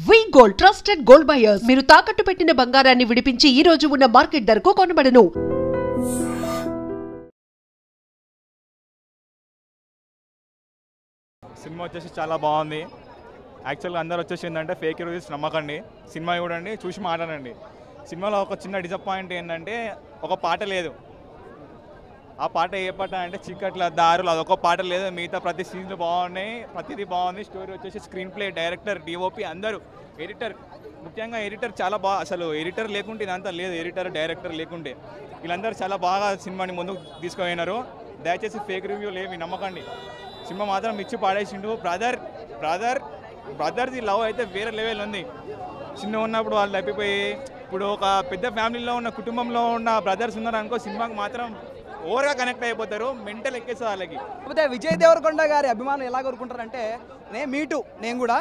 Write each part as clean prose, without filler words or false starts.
వి gold trusted gold buyers మీరు తాకట్టు పెట్టిన బంగారాన్ని విడిపించి ఈ రోజు ఉన్న మార్కెట్ ధరకు కొనబడను. సినిమా వచ్చేసి చాలా బాగుంది. యాక్చువల్గా అందరూ వచ్చేసి ఏంటంటే ఫేక్ రివ్యూస్ నమ్మకండి, సినిమా చూడండి, చూసి మాట్లాడండి. సినిమాలో ఒక చిన్న డిసప్పాయింట్ ఏంటంటే ఒక పాట లేదు. ఆ పాట ఏ పాట అంటే చీకట్ల దారులు, అదొక పాట లేదు. మిగతా ప్రతి సీన్లు బాగున్నాయి, ప్రతిదీ బాగుంది. స్టోరీ వచ్చేసి స్క్రీన్ ప్లే, డైరెక్టర్, డిఓపి అందరూ, ఎడిటర్, ముఖ్యంగా ఎడిటర్ చాలా బాగా, అసలు ఎడిటర్ లేకుంటే ఇదంతా లేదు. ఎడిటర్, డైరెక్టర్ లేకుంటే వీళ్ళందరూ చాలా బాగా సినిమాని ముందుకు తీసుకుపోయినారు. దయచేసి ఫేక్ రివ్యూలు ఏమి నమ్మకండి. సినిమా మాత్రం ఇచ్చి పాడేసిండు. బ్రదర్ది లవ్ అయితే వేరే లెవెల్ ఉంది. చిన్న ఉన్నప్పుడు వాళ్ళు తప్పిపోయి ఇప్పుడు ఒక పెద్ద ఫ్యామిలీలో ఉన్న కుటుంబంలో ఉన్న బ్రదర్స్ ఉన్నారు అనుకో, సినిమాకి మాత్రం ఓవర్గా కనెక్ట్ అయిపోతారు. మెంటల్ ఎక్కేస్తారు వాళ్ళకి. కాకపోతే విజయ్ దేవరకొండ గారి అభిమానులు ఎలా కోరుకుంటారంటే నేను కూడా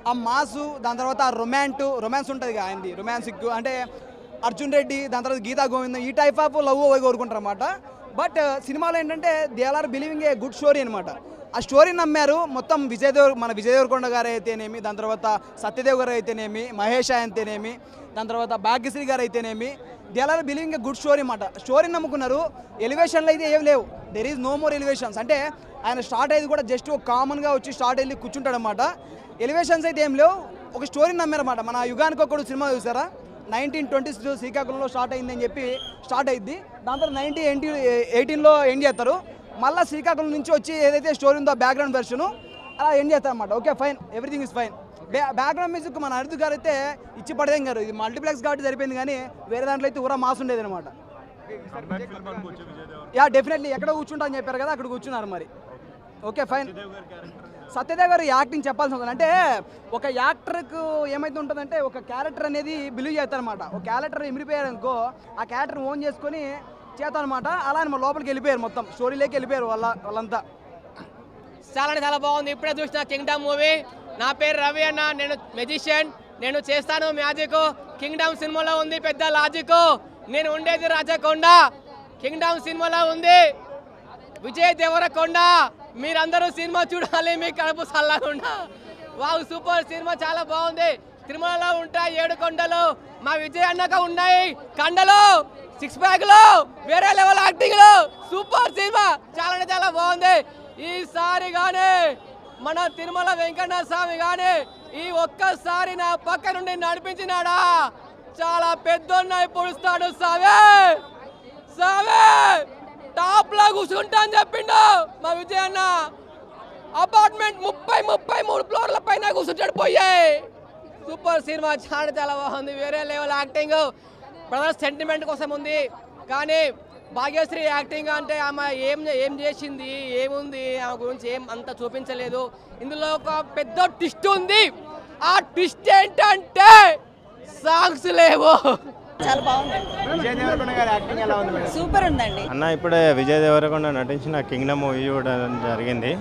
ఆ మాసు, దాని తర్వాత ఆ రొమాన్స్ ఉంటుంది కదా ఆయనది, రొమాన్సిక్ అంటే అర్జున్ రెడ్డి, దాని తర్వాత గీతా గోవిందం, ఈ టైప్ ఆఫ్ లవ్ కోరుకుంటారు అనమాట. బట్ సినిమాలో ఏంటంటే they are believing a good story అనమాట. ఆ స్టోరీ నమ్మారు మొత్తం. విజయ్ దేవరకొండ గారు అయితేనేమి, దాని తర్వాత సత్యదేవ్ గారు అయితేనేమి, మహేష్ అయితేనేమి, దాని తర్వాత భాగ్యశ్రీ గారు అయితేనేమి, they are believing a good story అనమాట. స్టోరీని నమ్ముకున్నారు. ఎలివేషన్లు అయితే ఏం లేవు. There is no more elevations. అంటే ఆయన స్టార్ట్ అయ్యేది కూడా జస్ట్ కామన్గా వచ్చి స్టార్ట్ వెళ్ళి కూర్చుంటాడు అనమాట. ఎలివేషన్స్ అయితే ఏం లేవు. ఒక స్టోరీని నమ్మారన్నమాట. మన యుగానికి ఒకడు సినిమా చూసారా, 1920s శ్రీకాకుళంలో స్టార్ట్ అయిందని చెప్పి స్టార్ట్ అయింది. దాని తర్వాత 1918లో ఎండ్ చేస్తారు. మళ్ళీ శ్రీకాకుళం నుంచి వచ్చి ఏదైతే స్టోరీ ఉందో బ్యాక్గ్రౌండ్ వెర్షన్ అలా ఎండ్ చేస్తారు అనమాట. Okay fine, everything is fine. Background music మన అరుదు గారు అయితే ఇచ్చి పడదేం గారు. ఇది మల్టీప్లెక్స్ కాబట్టి సరిపోయింది, కానీ వేరే దాంట్లో అయితే ఊరా మాస్ ఉండేది అనమాట. యా డెఫినెట్లీ ఎక్కడ కూర్చుంటా అని చెప్పారు కదా, అక్కడ కూర్చున్నారు మరి. Okay fine. సత్యదేవ్ గారు యాక్టింగ్ చెప్పాల్సి ఉంటుంది. అంటే ఒక యాక్టర్కు ఏమైతే ఉంటుందంటే ఒక క్యారెక్టర్ అనేది బిలీవ్ చేస్తారనమాట. ఒక క్యారెక్టర్ ఇమిడిపోయారు అనుకో, ఆ క్యారెక్టర్ ఓన్ చేసుకొని చేస్తారనమాట. అలా మన లోపలికి వెళ్ళిపోయారు, మొత్తం స్టోరీలోకి వెళ్ళిపోయారు వాళ్ళంతా. చాలా బాగుంది. ఇప్పుడే చూసిన కింగ్డమ్ మూవీ. నా పేరు రవి అన్న, నేను మెజిషియన్, నేను చేస్తాను మ్యాజిక్. కింగ్డమ్ సినిమాలో ఉంది పెద్ద లాజిక్. నేను ఉండేది రాజకొండ. కింగ్డమ్ సినిమాలో ఉంది విజయ్ దేవరకొండ. మీరందరూ సినిమా చూడాలి, మీ కడుపు చల్లకుండా. వావ్, సూపర్ సినిమా, చాలా బాగుంది. తిరుమలలో ఉంటాయి 7 కొండలు, మా విజయ్ అన్నక ఉన్నాయి కండలు, 6 ప్యాక్లు, వేరే లెవెల్ యాక్టింగ్లు. సూపర్ సినిమా, చాలా బాగుంది. ఈసారి కానీ మన తిరుమల వెంకన్న స్వామి కానీ ఈ ఒక్కసారి నా పక్క నుండి నడిపించినాడా, చాలా పెద్దోన్నై పొడుస్తాడు సావే టాప్ లా కూర్చుంటా అని చెప్పిండు మా విజయ్ అన్న. అపార్ట్మెంట్ 33 ఫ్లోర్ల పైన కూర్చుంటాడు పోయాయి. సూపర్ సినిమా, చాలా బాగుంది. వేరే లెవెల్ యాక్టింగ్. బ్రదర్ సెంటిమెంట్ కోసం ఉంది, కానీ భాగ్యశ్రీ యాక్టింగ్ అంటే ఆమె ఏం చేసింది, ఏముంది, ఆమె గురించి ఏం అంత చూపించలేదు. ఇందులో ఒక పెద్ద ట్విస్ట్ ఉంది. ఆ ట్విస్ట్ ఏంటంటే సాంగ్స్ లేవు. చాలా బాగుంది. విజయ్ దేవరకొండ గారి యాక్టింగ్ ఎలా ఉంది? సూపర్ ఉందండి. అన్న ఇప్పుడే విజయ్ దేవరకొండ నటించిన కింగ్డమ్ మూవీ చూడడం జరిగింది.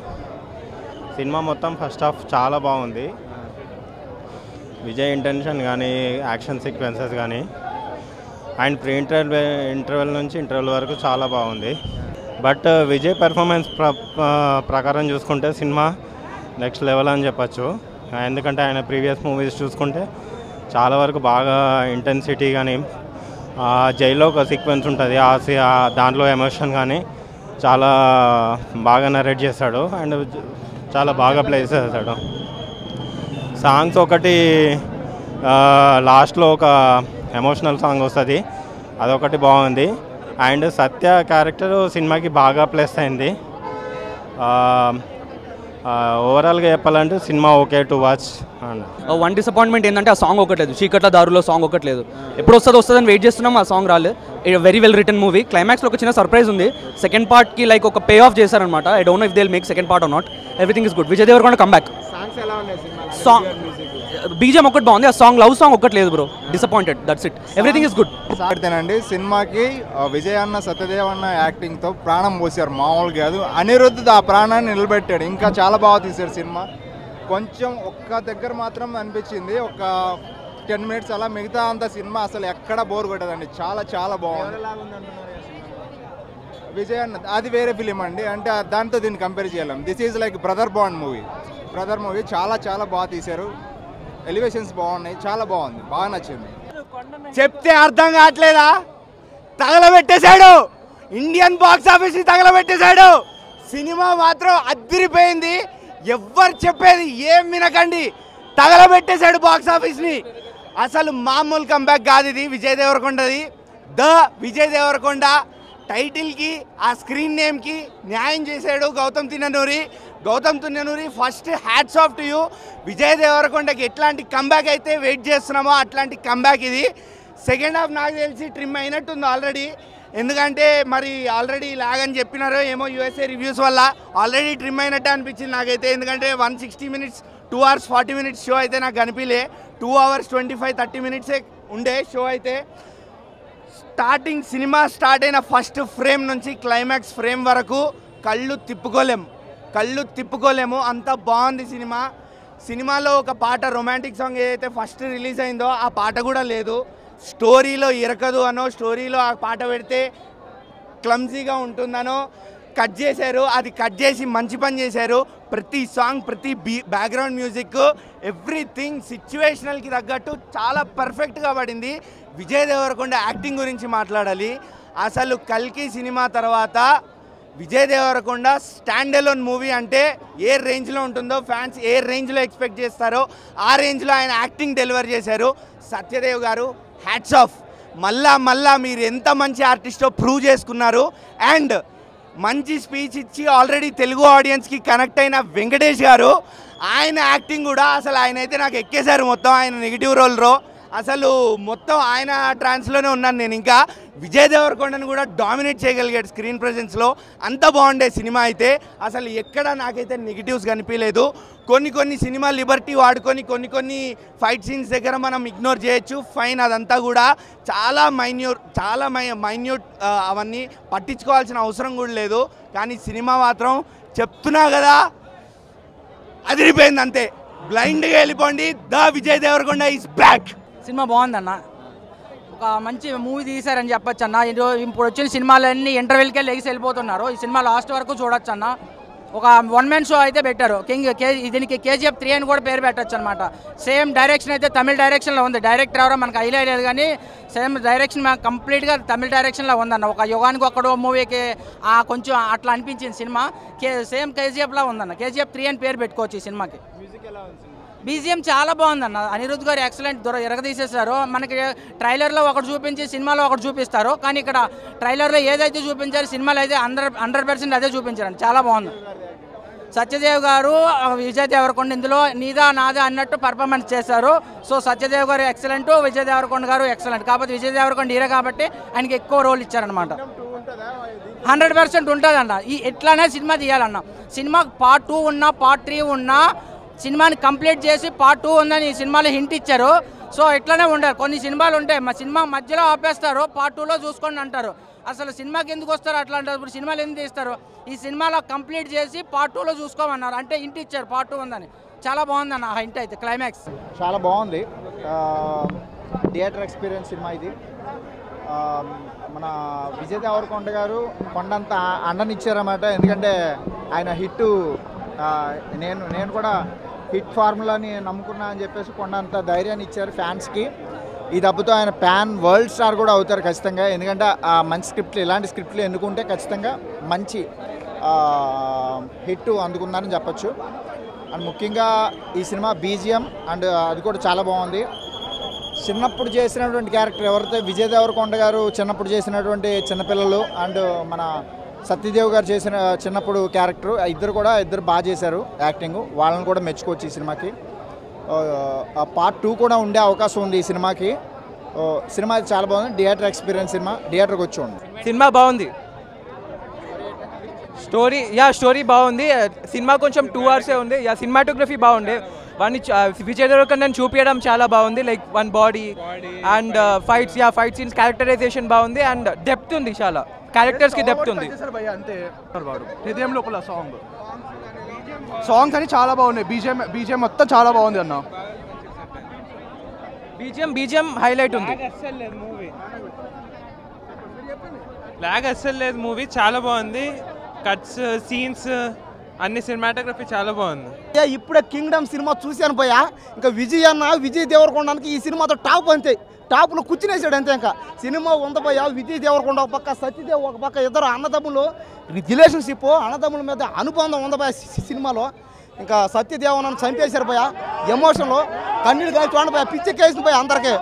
సినిమా మొత్తం ఫస్ట్ హాఫ్ చాలా బాగుంది. విజయ్ ఇంటెన్షన్ కానీ, యాక్షన్ సీక్వెన్సెస్ కానీ, అండ్ ప్రీ ఇంటర్వెల్ నుంచి ఇంటర్వెల్ వరకు చాలా బాగుంది. బట్ విజయ్ పెర్ఫార్మెన్స్ ప్రకారం చూసుకుంటే సినిమా నెక్స్ట్ లెవెల్ అని చెప్పచ్చు. ఎందుకంటే ఆయన ప్రీవియస్ మూవీస్ చూసుకుంటే చాలా వరకు బాగా ఇంటెన్సిటీ కానీ, జైల్లో ఒక సీక్వెన్స్ ఉంటుంది, దాంట్లో ఎమోషన్ కానీ చాలా బాగా నరేట్ చేస్తాడు అండ్ చాలా బాగా ప్లే చేస్తాడు. సాంగ్స్ ఒకటి లాస్ట్లో ఒక ఎమోషనల్ సాంగ్ వస్తుంది, అదొకటి బాగుంది. అండ్ సత్య క్యారెక్టర్ సినిమాకి బాగా ప్లస్ అయింది. ఓవరాల్గా చెప్పాలంటే cinema okay to watch. One disappointment ఏంటంటే ఆ సాంగ్ ఒకట్లేదు, చీకట్ల దారులో సాంగ్ ఒకట్లేదు. ఎప్పుడు వస్తుందని వెయిట్ చేస్తున్నాం, ఆ సాంగ్ రాలేదు. Very well written movie. క్లైమాక్స్లో ఒక చిన్న సర్ప్రైజ్ ఉంది. సెకండ్ పార్ట్కి లైక్ ఒక పే ఆఫ్ చేశారనమాట. I don't know if they will make second part or not. Everything is good. Vijay Devarakonda come back. Song బీజం ఒకటి బాగుంది, ఆ సాంగ్ లవ్ సాంగ్ ఒకటి లేదు bro. Disappointed, that's it. Everything is good. అండి సినిమాకి విజయ్ అన్న, సత్యదేవ్ అన్న యాక్టింగ్తో ప్రాణం పోసారు, మామూలు కాదు. అనిరుద్ధ్ ఆ ప్రాణాన్ని నిలబెట్టాడు. ఇంకా చాలా బాగా తీశారు సినిమా. కొంచెం ఒక్క దగ్గర మాత్రం అనిపించింది, ఒక 10 minutes అలా. మిగతా అంత సినిమా అసలు ఎక్కడ బోర్ కొట్టదండి. చాలా బాగుంది. విజయ్ అన్న అది వేరే ఫిలిం అండి, అంటే దాంతో దీన్ని కంపేర్ చేయలేం. This is like brother movie చాలా బాగా తీశారు. ఎలివేషన్స్ బాగున్నాయి, చాలా బాగుంది, బాగా నచ్చింది. చెప్తే అర్థం కావట్లేదా? తగలబెట్టేశాడు, ఇండియన్ బాక్స్ ఆఫీస్ని తగలబెట్టేశాడు. సినిమా మాత్రం అదిరిపోయింది. ఎవ్వరు చెప్పేది ఏం వినకండి, తగలబెట్టేశాడు బాక్స్ ఆఫీస్ని. అసలు మామూలు కంబ్యాక్ కాదు ఇది విజయ్ దేవరకొండది. ద విజయ్ దేవరకొండ టైటిల్కి ఆ స్క్రీన్ నేమ్కి న్యాయం చేశాడు Gautam Tinnanuri. First hats off to you. Vijay దేవరకొండకి ఎట్లాంటి కంబ్యాక్ అయితే వెయిట్ చేస్తున్నామో అట్లాంటి కంబ్యాక్ ఇది. సెకండ్ హాఫ్ నాకు తెలిసి ట్రిమ్ అయినట్టుంది ఆల్రెడీ, ఎందుకంటే మరి ఆల్రెడీ లాగని చెప్పినారో ఏమో యూఎస్ఏ రివ్యూస్ వల్ల ఆల్రెడీ ట్రిమ్ అయినట్టు అనిపించింది నాకైతే. ఎందుకంటే 160 minutes 2 hours 40 minutes షో అయితే నాకు కనిపించలే. 2 hours 25-30 minutes ఉండే షో అయితే. సినిమా స్టార్ట్ అయిన ఫస్ట్ ఫ్రేమ్ నుంచి క్లైమాక్స్ ఫ్రేమ్ వరకు కళ్ళు తిప్పుకోలేము, అంత బాగుంది సినిమా. సినిమాలో ఒక పాట రొమాంటిక్ సాంగ్ ఏదైతే ఫస్ట్ రిలీజ్ అయిందో ఆ పాట కూడా లేదు. స్టోరీలో ఇరకదు అనో, స్టోరీలో ఆ పాట పెడితే క్లమ్జీగా ఉంటుందనో కట్ చేశారు. అది కట్ చేసి మంచి పని చేశారు. ప్రతి సాంగ్, ప్రతి బ్యాక్గ్రౌండ్ మ్యూజిక్, ఎవ్రీథింగ్ సిచ్యువేషనల్కి తగ్గట్టు చాలా పర్ఫెక్ట్గా పడింది. విజయ్ దేవరకొండ యాక్టింగ్ గురించి మాట్లాడాలి. అసలు కల్కి సినిమా తర్వాత Vijay Devarakonda standalone movie అంటే ఏ రేంజ్లో ఉంటుందో, ఫ్యాన్స్ ఏ రేంజ్లో ఎక్స్పెక్ట్ చేస్తారో ఆ రేంజ్లో ఆయన యాక్టింగ్ డెలివర్ చేశారు. సత్యదేవ్ గారు హ్యాట్స్ ఆఫ్. మళ్ళా మీరు ఎంత మంచి ఆర్టిస్టో ప్రూవ్ చేసుకున్నారు. అండ్ మంచి స్పీచ్ ఇచ్చి ఆల్రెడీ తెలుగు ఆడియన్స్కి కనెక్ట్ అయిన వెంకటేష్ గారు, ఆయన యాక్టింగ్ కూడా అసలు ఆయన అయితే నాకు ఎక్కేశారు మొత్తం. ఆయన నెగిటివ్ రోల్లో అసలు మొత్తం ఆయన ట్రాన్స్లోనే ఉన్నాను నేను. ఇంకా విజయ్ దేవరకొండను కూడా డామినేట్ చేయగలిగాడు స్క్రీన్ ప్రెజెన్స్లో. అంత బాగుండే సినిమా అయితే. అసలు ఎక్కడ నాకైతే నెగిటివ్స్ కనిపించలేదు. కొన్ని సినిమా లిబర్టీ వాడుకొని కొన్ని ఫైట్ సీన్స్ దగ్గర మనం ఇగ్నోర్ చేయొచ్చు, ఫైన్. అదంతా కూడా చాలా మైన్యూట్ అవన్నీ పట్టించుకోవాల్సిన అవసరం కూడా లేదు. కానీ సినిమా మాత్రం చెప్తున్నా కదా అదిరిపోయింది అంతే. బ్లైండ్గా వెళ్ళిపోండి. The Vijay Devarakonda is back. సినిమా బాగుందన్న, ఒక మంచి మూవీ తీశారని చెప్పొచ్చు అన్న. ఇప్పుడు వచ్చిన సినిమాలన్నీ ఇంటర్వెల్కి వెళ్ళి వెళ్ళిపోతున్నారు. ఈ సినిమా లాస్ట్ వరకు చూడొచ్చు అన్న. ఒక 1 man షో అయితే పెట్టారు. దీనికి KGF 3 అని కూడా పేరు పెట్టచ్చు అనమాట. సేమ్ డైరెక్షన్ అయితే తమిళ డైరెక్షన్లో ఉంది. డైరెక్టర్ ఎవరో మనకు హైలైట్ లేదు, కానీ సేమ్ డైరెక్షన్ మనకు కంప్లీట్గా తమిళ డైరెక్షన్లో ఉందన్న. ఒక యుగానికి ఒక్కడో మూవీకి కొంచెం అట్లా అనిపించింది సినిమా. సేమ్ KGFలో ఉందన్న. KGF 3 అని పేరు పెట్టుకోవచ్చు ఈ సినిమాకి. BGM చాలా బాగుందన్న. అనిరుద్ధ్ గారు ఎక్సలెంట్ ఎరగదీసేశారు. మనకి ట్రైలర్లో ఒకటి చూపించి సినిమాలో ఒకటి చూపిస్తారు, కానీ ఇక్కడ ట్రైలర్లో ఏదైతే చూపించారో సినిమాలో అయితే 100% అదే చూపించారండి. చాలా బాగుంది. సత్యదేవ్ గారు, విజయ్ దేవరకొండ ఇందులో నీదా నాదా అన్నట్టు పర్ఫార్మెన్స్ చేశారు. సో సత్యదేవ్ గారు ఎక్సలెంట్, విజయ్ దేవరకొండ గారు ఎక్సలెంట్. కాకపోతే విజయ్ దేవరకొండ హీరో కాబట్టి ఆయనకి ఎక్కువ రోల్ ఇచ్చారనమాట. 100% ఉంటుందన్న. ఎట్లానే సినిమా తీయాలన్న. సినిమా పార్ట్ 2 ఉన్నా పార్ట్ 3 ఉన్నా సినిమాని కంప్లీట్ చేసి పార్ట్ 2 ఉందని ఈ సినిమాలో హింట్ ఇచ్చారు. సో ఇట్లానే ఉండాలి. కొన్ని సినిమాలు ఉంటాయి, మా సినిమా మధ్యలో ఆపేస్తారు, పార్ట్ 2లో చూసుకోండి అంటారు. అసలు సినిమాకి ఎందుకు వస్తారు అట్లా అంటారు. ఇప్పుడు సినిమాలు ఎందుకు తీస్తారు? ఈ సినిమాలో కంప్లీట్ చేసి పార్ట్ 2లో చూసుకోమన్నారు, అంటే హింట్ ఇచ్చారు పార్ట్ 2 ఉందని. చాలా బాగుందన్న ఆ హింట్ అయితే. క్లైమాక్స్ చాలా బాగుంది. థియేటర్ ఎక్స్పీరియన్స్ సినిమా ఇది. మన విజయ్ దేవరకొండ గారు కొండంత అండనిచ్చారన్నమాట. ఎందుకంటే ఆయన హిట్, నేను కూడా హిట్ ఫార్ములాని నమ్ముకున్నా అని చెప్పేసి కొండంత ధైర్యాన్ని ఇచ్చారు ఫ్యాన్స్కి. ఈ దెబ్బతో ఆయన ప్యాన్ వరల్డ్ స్టార్ కూడా అవుతారు ఖచ్చితంగా. ఎందుకంటే మంచి స్క్రిప్ట్లు, ఇలాంటి స్క్రిప్ట్లు ఎన్నుకుంటే ఖచ్చితంగా మంచి హిట్ అందుకుందని చెప్పచ్చు. అండ్ ముఖ్యంగా ఈ సినిమా BGM అండ్ అది కూడా చాలా బాగుంది. చిన్నప్పుడు చేసినటువంటి క్యారెక్టర్ ఎవరైతే విజయ్ దేవరకొండ గారు చిన్నప్పుడు చేసినటువంటి చిన్నపిల్లలు అండ్ మన సత్యదేవ్ గారు చేసిన చిన్నప్పుడు క్యారెక్టర్, ఇద్దరు బాగా చేశారు యాక్టింగ్. వాళ్ళని కూడా మెచ్చుకోవచ్చు ఈ సినిమాకి. పార్ట్ 2 కూడా ఉండే అవకాశం ఉంది ఈ సినిమాకి. సినిమా చాలా బాగుంది. Theatre experience cinema. థియేటర్కి వచ్చి ఉంది. సినిమా బాగుంది. స్టోరీ బాగుంది. సినిమా కొంచెం 2 hours ఉంది. సినిమాటోగ్రఫీ బాగుంది. విజయ్ దేవరకొండని చూపించడం చాలా బాగుంది. Like one body and fight scenes, characterization బాగుంది. అండ్ డెప్త్ ఉంది, చాలా క్యారెక్టర్స్కి డెప్త్ ఉంది. అంతే హృదయం లోపల సాంగ్స్ అని చాలా బాగున్నాయి. బీజిఎం మొత్తం చాలా బాగుంది అన్న. బీజిఎం హైలైట్ ఉంది. లాగ్ అస్సలు లేదు మూవీ, చాలా బాగుంది. కట్స్, సీన్స్ అన్ని సినిమాటోగ్రఫీ చాలా బాగుంది. ఇప్పుడే కింగ్డమ్ సినిమా చూశాను పోయా. ఇంకా విజయ్ దేవరకొండకి ఈ సినిమాతో టాప్ అంతే, టాప్లో కూర్చునేసాడు అంతే. ఇంకా సినిమా ఉందపోయా. విజయ్ దేవరకొండ ఒక పక్క, సత్యదేవ్ ఒక పక్క, ఇద్దరు అన్నదమ్ములు రిలేషన్షిప్, అన్నదమ్ముల మీద అనుబంధం ఉందపోయా సినిమాలో. ఇంకా సత్యదేవనని చంపేశారు పోయా. ఎమోషన్లో కన్నీళ్ళు కానీ చూడండి పోయా, పిచ్చెక్కేసింది పోయా అందరికీ.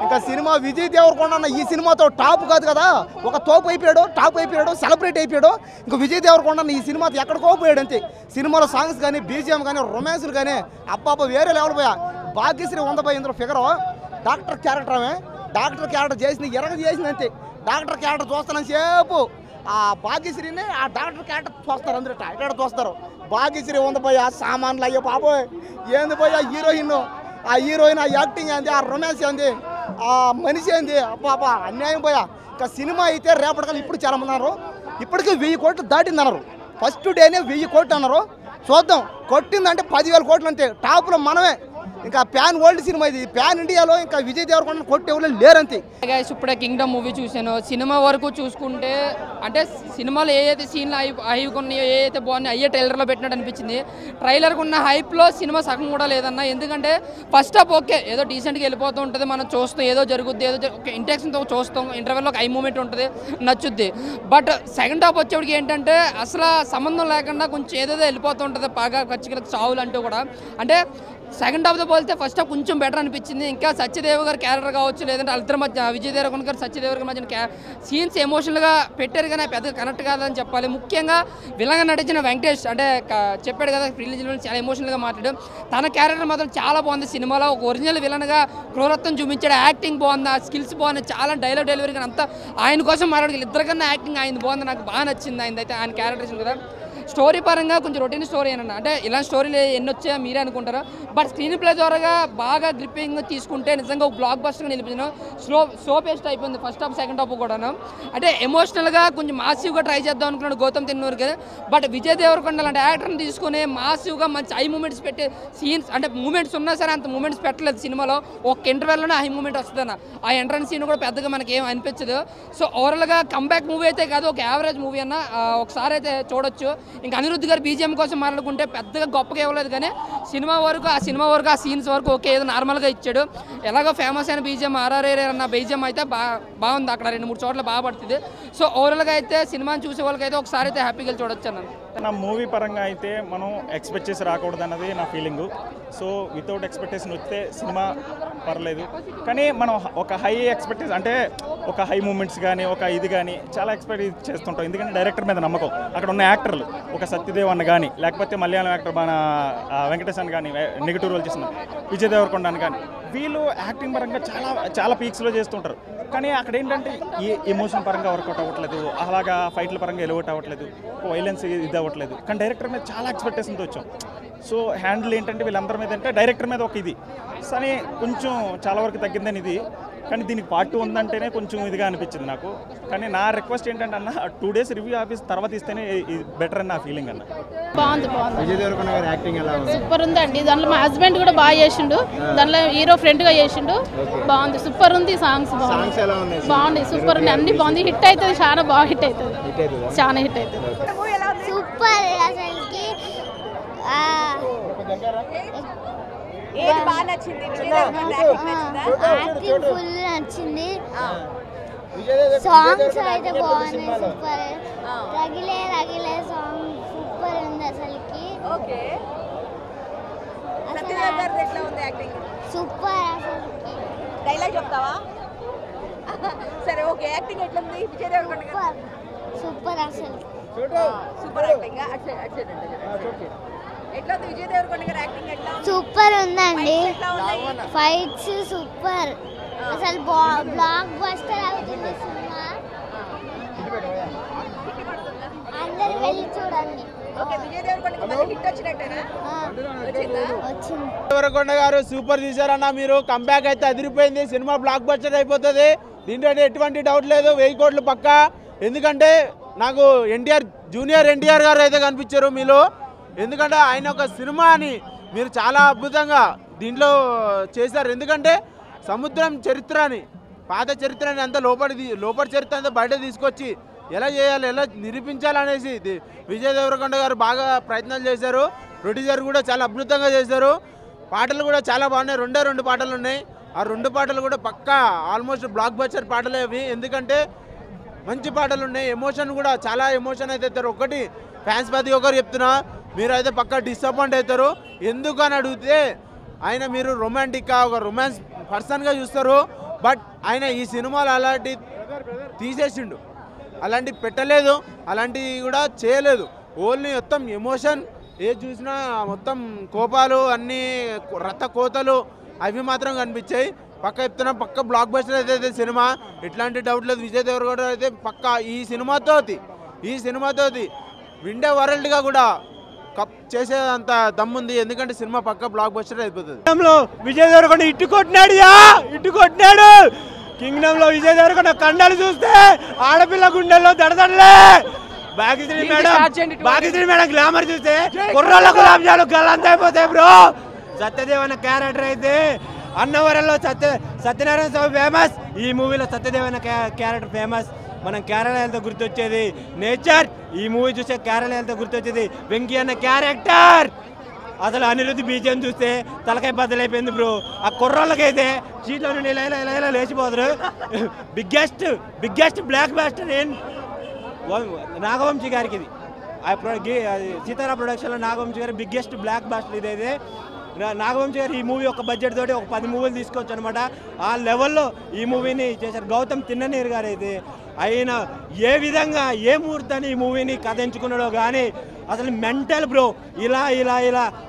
ఇంకా సినిమా విజయ్ దేవరకొండ అన్న ఈ సినిమాతో టాప్ కాదు కదా, ఒక తోపు అయిపోయాడు, టాప్ అయిపోయాడు, సెలబ్రేట్ అయిపోయాడు. ఇంకా విజయ్ దేవరకొండ అన్న ఈ సినిమాతో ఎక్కడికో పోయాడు అంతే. సినిమాలో సాంగ్స్ కానీ, బీజిఎం కానీ, రొమాన్స్లు కానీ అబ్బాబా వేరే లెవెల్ పోయా. భాగ్యశ్రీ ఉందపోయా ఇందులో ఫిగరు. డాక్టర్ క్యారెక్టర్ ఆమె, డాక్టర్ క్యారెక్టర్ చేసింది చేసింది అంతే. డాక్టర్ క్యారెక్టర్ చూస్తానని సేపు ఆ భాగ్యశ్రీని ఆ డాక్టర్ క్యారెక్టర్ చూస్తారు, అందరూ ఇక్కడ చూస్తారు. భాగ్యశ్రీ ఉందపోయా. సామాన్లు అయ్యో బాబోయ్ ఏంది పోయా హీరోయిన్, ఆ హీరోయిన్ ఆ యాక్టింగ్ ఏంది, ఆ రొమాన్స్ ఏంది, ఆ మనిషి ఏంది, అబ్బా అన్యాయం పోయా. ఇంకా సినిమా అయితే రేపటికల్లా ఇప్పుడు చాలా మంది అన్నారు, ఇప్పటికీ 1000 కోట్లు దాటింది అన్నారు. ఫస్ట్ డేనే 1000 కోట్లు అన్నారు. చూద్దాం, కొట్టిందంటే 10,000 కోట్లు అంతే. టాప్లో మనమే. ఇంకా ప్యాన్ వరల్డ్ సినిమా ఇది, ప్యాన్ ఇండియాలో ఇంకా విజయ్ దేవరకొండ కొట్టి ఎవరు లేరంతే. ఇప్పుడే కింగ్డమ్ మూవీ చూశాను. సినిమా వరకు చూసుకుంటే అంటే సినిమాలో ఏదైతే సీన్లు హైప్ ఉన్నాయో, ఏదైతే బాగున్నాయో అయ్యే ట్రైలర్లో పెట్టినట్టు అనిపించింది. ట్రైలర్కి ఉన్న హైప్లో సినిమా సగం కూడా లేదన్న. ఎందుకంటే ఫస్ట్ హాఫ్ ఓకే, ఏదో డీసెంట్గా వెళ్ళిపోతూ ఉంటుంది, మనం చూస్తాం, ఏదో జరుగుద్ది, ఏదో ఇంటెన్షన్తో చూస్తాం, ఇంటర్వెల్లో ఒక హై మూమెంట్ ఉంటుంది, నచ్చుద్ది. బట్ సెకండ్ హాఫ్ వచ్చేటికి ఏంటంటే అసలు సంబంధం లేకుండా కొంచెం ఏదేదో వెళ్ళిపోతూ ఉంటుంది, బాగా ఖర్చుకి చావులు అంటూ కూడా. అంటే సెకండ్ హాఫ్తో పోలితే ఫస్ట్ హాఫ్ కొంచెం బెటర్ అనిపించింది. ఇంకా సత్యదేవ్ గారి క్యారెక్టర్ కావచ్చు, లేదంటే వాళ్ళిద్దరి మధ్య విజయ్ దేవరకొండ గారు సత్యదేవ్ గారి మధ్య సీన్స్ ఎమోషనల్గా పెట్టారు కానీ పెద్దగా కనెక్ట్ కాదని చెప్పాలి. ముఖ్యంగా విలన్గా నటించిన వెంకటేష్ అంటే చెప్పాడు కదా రిలీజ్లో చాలా ఎమోషనల్గా మాట్లాడు. తన క్యారెక్టర్ మాత్రం చాలా బాగుంది సినిమాలో. ఒక ఒరిజినల్ విలన్గా క్రూరత్వం చూపించాడు, యాక్టింగ్ బాగుంది, ఆ స్కిల్స్ బాగున్నాయి, చాలా డైలాగ్ డెలివరీ కానీ అంతా ఆయన కోసం మాట్లాడు. ఇద్దరికన్నా యాక్టింగ్ ఆయన బాగుంది, నాకు బాగా నచ్చింది ఆయనదైతే. ఆయన క్యారెక్టర్స్ కదా స్టోరీ పరంగా కొంచెం రొటీన్ స్టోరీ అన్న. అంటే ఇలాంటి స్టోరీలు ఎన్ని వచ్చాయో మీరే అనుకుంటారు. బట్ స్క్రీన్ ప్లే ద్వారా బాగా గ్రిప్పింగ్ తీసుకుంటే నిజంగా ఒక బ్లాక్ బస్టర్గా నిలిపించిన. స్లో పేస్ట్ అయిపోయింది ఫస్ట్ హాఫ్ సెకండ్ హాఫ్ కూడాను. అంటే ఎమోషనల్గా కొంచెం మాసివ్గా ట్రై చేద్దాం అనుకున్నాడు గౌతమ్ తిన్నూరుకి. బట్ విజయ్ దేవరకొండ లాంటి యాక్టర్ని తీసుకుని మాసివ్గా మంచి హై మూమెంట్స్ పెట్టే సీన్స్, అంటే మూమెంట్స్ ఉన్నా సరే అంత మూమెంట్స్ పెట్టలేదు సినిమాలో. ఒక ఇంటర్వెల్లోనే హై మూమెంట్ వస్తుందన్న. ఆ ఎంట్రన్స్ సీన్ కూడా పెద్దగా మనకి ఏం అనిపించదు. సో ఓవరాల్గా కంబ్యాక్ మూవీ అయితే కాదు, ఒక యావరేజ్ మూవీ అన్న, ఒకసారి అయితే చూడొచ్చు. ఇంకా అనిరుద్ధ్ గారు బీజిఎం కోసం మాట్లాడుకుంటే పెద్దగా గొప్పగా ఇవ్వలేదు కానీ సినిమా వరకు ఆ సీన్స్ వరకు ఓకే, ఏదో నార్మల్గా ఇచ్చాడు. ఎలాగో ఫేమస్ అయిన బీజిఎం ఆర్ఆర్ఆర్ అన్న బీజిఎం అయితే బాగుంది, అక్కడ 2-3 చోట్ల బాగా పడుతుంది. సో ఓవరాల్గా అయితే సినిమాని చూసే వాళ్ళకైతే ఒకసారి అయితే హ్యాపీగా చూడొచ్చు అన్నాను. నా మూవీ పరంగా అయితే మనం ఎక్స్పెక్ట్ చేసి రాకూడదు అన్నది నా ఫీలింగు. సో వితౌట్ ఎక్స్పెక్టేషన్ వస్తే సినిమా పర్లేదు, కానీ మనం ఒక హై ఎక్స్పెక్టేషన్ అంటే ఒక హై మూమెంట్స్ కానీ ఒక ఇది కానీ చాలా ఎక్స్పెక్ట్ చేస్తుంటాం. ఎందుకంటే డైరెక్టర్ మీద నమ్మకం. అక్కడ ఉన్న యాక్టర్లు ఒక సత్యదేవ్ అన్న కానీ, లేకపోతే మలయాళం యాక్టర్ మన వెంకటేష్ అన్న కానీ, నెగిటివ్ రోల్ చేసిన విజయ్ దేవరకొండ అని కానీ, వీళ్ళు యాక్టింగ్ పరంగా చాలా పీక్స్లో చేస్తుంటారు. కానీ అక్కడ ఏంటంటే ఈ ఎమోషన్ పరంగా వర్కౌట్ అవ్వట్లేదు, అలాగా ఫైట్ల పరంగా ఎలివేట్ అవ్వట్లేదు, వైలెన్స్ ఇది అవ్వట్లేదు. కానీ డైరెక్టర్ మీద చాలా ఎక్స్పెక్టేషన్తో వచ్చాం. సో హ్యాండిల్ ఏంటంటే వీళ్ళందరి మీద అంటే డైరెక్టర్ మీద ఒక ఇది కానీ కొంచెం చాలా వరకు తగ్గిందని ఇది. కానీ దీనికి పార్ట్ 2 ఉందంటేనే కొంచెం ఇదిగా అనిపించింది నాకు. కానీ నా రిక్వెస్ట్ ఏంటంటే అన్న 2 days రివ్యూ ఆఫీస్ తర్వాత ఇస్తేనే బెటర్ అని నా ఫీలింగ్ అన్న. బాగుంది విజయ్ దేవరకొండ గారి యాక్టింగ్ ఎలా ఉంది? సూపర్ ఉందండి. దాంట్లో మా హస్బెండ్ కూడా బాగా చేసిండు, దాంట్లో హీరో ఫ్రెండ్గా చేసిండు, బాగుంది, సూపర్ ఉంది. సాంగ్స్ బాగుంది, సూపర్ ఉంది, అన్ని బాగుంది. హిట్ అవుతుంది, చాలా బాగా హిట్ అవుతుంది, చాలా హిట్ అవుతుంది. సూపర్ అసలుకి. ఏది బాగా నచ్చింది? యాక్టింగ్ ఫుల్ నచ్చింది. సాంగ్స్ అయితే బాగున్నాయి, సూపర్. రగిలే రగిలే సాంగ్ సూపర్ ఉంది అసలుకి. ఓకే, సత్యదేవ్ గారిది ఎట్లా ఉంది యాక్టింగ్? సూపర్ అసలుకి. డైలాగ్ చెప్తావా? సరే ఓకే, యాక్టింగ్ ఎట్లా ఉంది విజయ్ దేవరకొండ గారు? సూపర్ అసలు, సూపర్ యాక్టింగ్. ఎట్లా ఉంది విజయ్ దేవరకొండ గారి యాక్టింగ్? ఎట్లా సూపర్ ఉందండి. ఫైట్స్ సూపర్ అసలు, బ్లాక్ బస్టర్ అవుతుంది సినిమా. అందరు వెళ్ళి చూడండి. దేవరకొండ గారు సూపర్ తీశారన్న. మీరు కంబ్యాక్ అయితే అదిరిపోయింది. సినిమా బ్లాక్ బస్టర్ అయిపోతుంది. దీంట్లో ఎటువంటి డౌట్ లేదు, 1000 కోట్లు పక్కా. ఎందుకంటే నాకు జూనియర్ ఎన్టీఆర్ గారు అయితే కనిపించారు మీలో. ఎందుకంటే ఆయన ఒక సినిమాని మీరు చాలా అద్భుతంగా దీంట్లో చేశారు. ఎందుకంటే సముద్రం చరిత్రని, పాత చరిత్రని అంతా లోపలి చరిత్ర అంతా బయట తీసుకొచ్చి ఎలా చేయాలి, ఎలా నిరూపించాలనేసి విజయ్ దేవరకొండ గారు బాగా ప్రయత్నాలు చేశారు. ప్రొడ్యూసర్ కూడా చాలా అద్భుతంగా చేశారు. పాటలు కూడా చాలా బాగున్నాయి. 2 పాటలు ఉన్నాయి. ఆ 2 పాటలు కూడా పక్కా ఆల్మోస్ట్ బ్లాక్ బస్టర్ పాటలే అవి. ఎందుకంటే మంచి పాటలు ఉన్నాయి. ఎమోషన్ కూడా చాలా ఎమోషన్ అయితే అవుతారు. ఒకటి ఫ్యాన్స్ ప్రతి ఒక్కరు చెప్తున్నా, మీరు అయితే పక్కా డిసప్పాయింట్ అవుతారు. ఎందుకు అని అడిగితే ఆయన మీరు రొమాంటిక్గా ఒక రొమాన్స్ పర్సన్గా చూస్తారు. బట్ ఆయన ఈ సినిమాలో అలాంటి తీసేసిండు, అలాంటి పెట్టలేదు, అలాంటివి కూడా చేయలేదు. ఓన్లీ మొత్తం ఎమోషన్, ఏది చూసినా మొత్తం కోపాలు, అన్నీ రథ కోతలు అవి మాత్రం కనిపించాయి. పక్క చెప్తున్నా, పక్క బ్లాక్ బస్టర్ అయితే సినిమా, ఎట్లాంటి డౌట్ లేదు. విజయ్ దేవరకొండ అయితే పక్క ఈ సినిమాతో విండే వరల్డ్గా కూడా కప్ చేసేంత దమ్ముంది. ఎందుకంటే సినిమా పక్క బ్లాక్ బస్టర్ అయిపోతుంది. విజయ్ దేవరకొండ ఇట్టు కొట్టినాడు. కింగ్డమ్ లో విజయ్ దేవరకొండ కండలు చూస్తే ఆడపిల్ల గుండెల్లో దడదడలే. భాగ్యశ్రీ మేడం గ్లామర్ చూస్తే కుర్రాళ్ళ గులాబ్జాలు గల్లంత అయిపోతాయి బ్రో. సత్యదేవ్ అన్న క్యారెక్టర్ అయితే అన్నవరంలో సత్యనారాయణ స్వామి ఫేమస్. ఈ మూవీలో సత్యదేవ్ అన్న క్యారెక్టర్ ఫేమస్. మనం కేరళ వెళ్తే గుర్తొచ్చేది నేచర్. ఈ మూవీ చూస్తే కేరళ వెళ్తే గుర్తొచ్చేది వెంకీ అన్న క్యారెక్టర్. అసలు అనిరుద్ధి బీజం చూస్తే తలకాయ బద్దలైపోయింది బ్రో. ఆ కుర్రోళ్ళకైతే సీట్లో నుండి ఇలా లేచిపోతారు. బిగ్గెస్ట్ బ్లాక్ బాస్టర్ నాగవంశీ గారికి ఇది. సీతారా ప్రొడక్షన్లో నాగవంశీ గారి బిగ్గెస్ట్ బ్లాక్ బాస్టర్ ఇదైతే. నాగవంశీ గారు ఈ మూవీ ఒక బడ్జెట్ తోటి ఒక 10 మూవీలు తీసుకోవచ్చు అనమాట. ఆ లెవెల్లో ఈ మూవీని చేశారు. గౌతమ్ తిన్ననీరు గారు అయితే ఆయన ఏ విధంగా ఏ ముహూర్తాన్ని ఈ మూవీని కథ ఎంచుకున్నాడో కానీ అసలు మెంటల్ బ్రో. ఇలా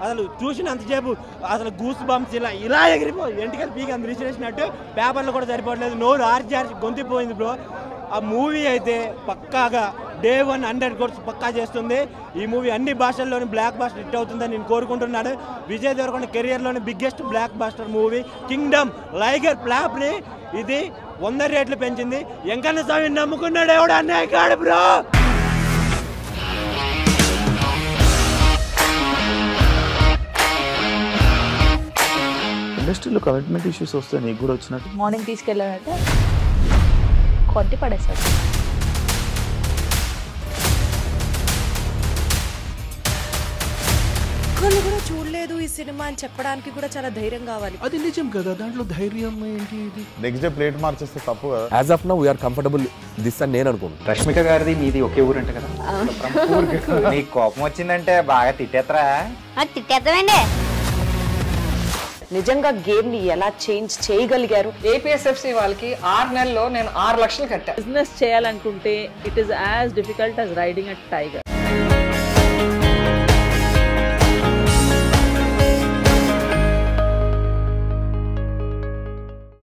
అసలు చూసినంతసేపు అసలు గూస్ బంప్స్ ఇలా ఎంటికలు పీకి అంత రిజిస్ట్రేసినట్టు పేపర్లు కూడా సరిపోవట్లేదు. నోరు ఆర్చి గొంతిపోయింది బ్రో. ఆ మూవీ అయితే పక్కాగా Day 1 100 crores పక్కా చేస్తుంది. ఈ మూవీ అన్ని భాషల్లోని బ్లాక్ బాస్టర్ హిట్ అవుతుందని నేను కోరుకుంటున్నాను. విజయ్ దేవరకొండ కెరియర్లోని biggest blockbuster movie Kingdom Liger ప్లాప్ని ఇది 100 రేట్లు పెంచింది. వెంకన్న స్వామిని నమ్ముకున్నాడు ఎవడు అన్నయ్య కాడు బ్రో. ఇండస్ట్రీలో కమిట్మెంట్ ఇష్యూస్ వస్తే నీకు కూడా వచ్చినట్టు మార్నింగ్ తీసుకెళ్ళానంటే కొట్టి పడేసాడు. ఒక్కళ్ళు కూడా చూడలేదు ఈ సినిమా అని చెప్పడానికి కూడా చాలా ధైర్యం కావాలి. అది నిజం కదా, దాంట్లో ధైర్యం ఏంటి? ఇది నెక్స్ట్ డే ప్లేట్ మార్చేస్తే తప్పు కదా. As of now we are comfortable this అని నేను అనుకుంటున్నాను. రష్మిక గారిది మీది ఒకే ఊరు అంట కదా. నీకు కోపం వచ్చిందంటే బాగా తిట్టేత్తరా? తిట్టేద్దామండి. నిజంగా గేమ్ ని ఎలా చేంజ్ చేయగలిగారు? ఏపీఎస్ఎఫ్సి వాళ్ళకి 6 నెలల్లో నేను 6 లక్షలు కట్టా. బిజినెస్ చేయాలనుకుంటే it is as difficult as riding a tiger.